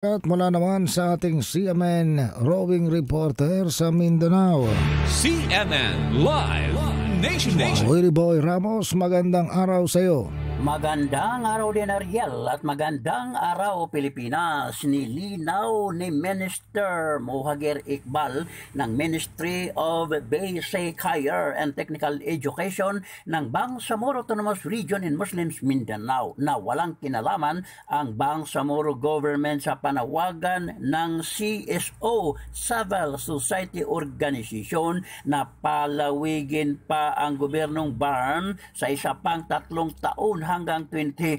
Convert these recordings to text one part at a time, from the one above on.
At mula naman sa ating CMN Roving Reporter sa Mindanao, CMN Live Nationwide. Willie Boy Ramos, magandang araw sa iyo. Magandang araw din Ariel at magandang araw Pilipinas. Nilinaw ni Minister Mohager Iqbal ng Ministry of Basic Higher and Technical Education ng Bangsamoro Autonomous Region in Muslims Mindanao na walang kinalaman ang Bangsamoro government sa panawagan ng CSO, Civil Society Organization, na palawigin pa ang gobyernong BARM sa isa pang 3 taon hanggang 2028.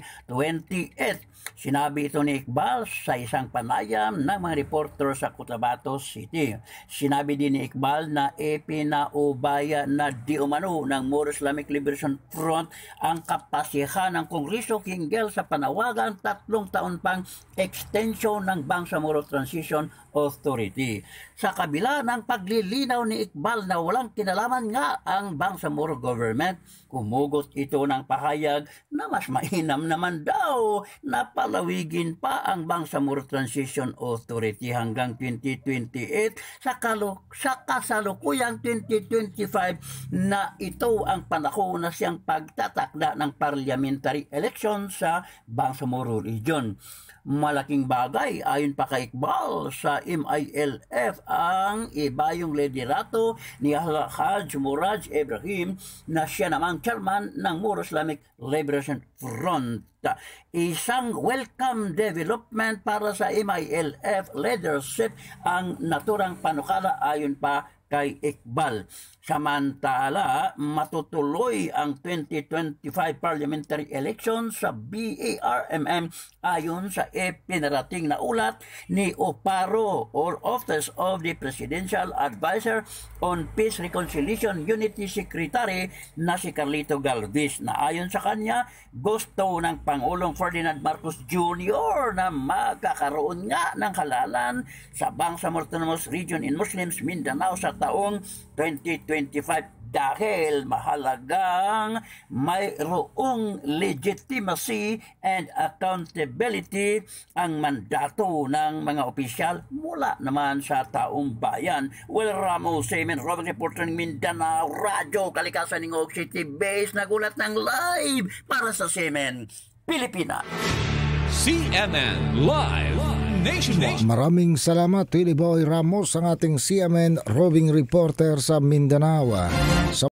Sinabi ito ni Iqbal sa isang panayam ng mga reporter sa Cotabato City. Sinabi din ni Iqbal na ipinaubaya na di umano ng Moro Islamic Liberation Front ang kapasihan ng Kongreso hinggil sa panawagan 3 taon pang extension ng Bangsamoro Transition Authority. Sa kabila ng paglilinaw ni Iqbal na walang kinalaman nga ang Bangsamoro government, kumugot ito ng pahayag na mas mainam naman daw na palawigin pa ang Bangsamoro Transition Authority hanggang 2028 sa kasalukuyang 2025 na ito ang panahon na siyang pagtatakda ng parliamentary election sa Bangsamoro Region. Malaking bagay ayon pa kay Iqbal sa MILF ang ibayong liderato ni Haj Muraj Ibrahim na siya namang chairman ng Moro Islamic Liberation Front. Isang welcome development para sa MILF leadership ang naturang panukala ayon pa kay Iqbal. Samantala, matutuloy ang 2025 parliamentary election sa BARMM ayon sa ipinarating na ulat ni OPARO or Office of the Presidential Advisor on Peace, Reconciliation, Unity Secretary na si Carlito Galvez, na ayon sa kanya, gusto ng Pangulong Ferdinand Marcos Jr. na magkakaroon nga ng halalan sa Bangsamoro Autonomous Region in Muslims Mindanao sa taong 2025 dahil mahalagang mayroong legitimacy and accountability ang mandato ng mga opisyal mula naman sa taong bayan. Will Ramos, CMN Roving Reporter ng Mindanao, Radyo Kalikasan ng Oak City Base, nagulat ng live para sa CMN Pilipinas. CMN Live Nationwide. Maraming salamat, Willie Boy Ramos, ang ating CMN Roving Reporter sa Mindanao.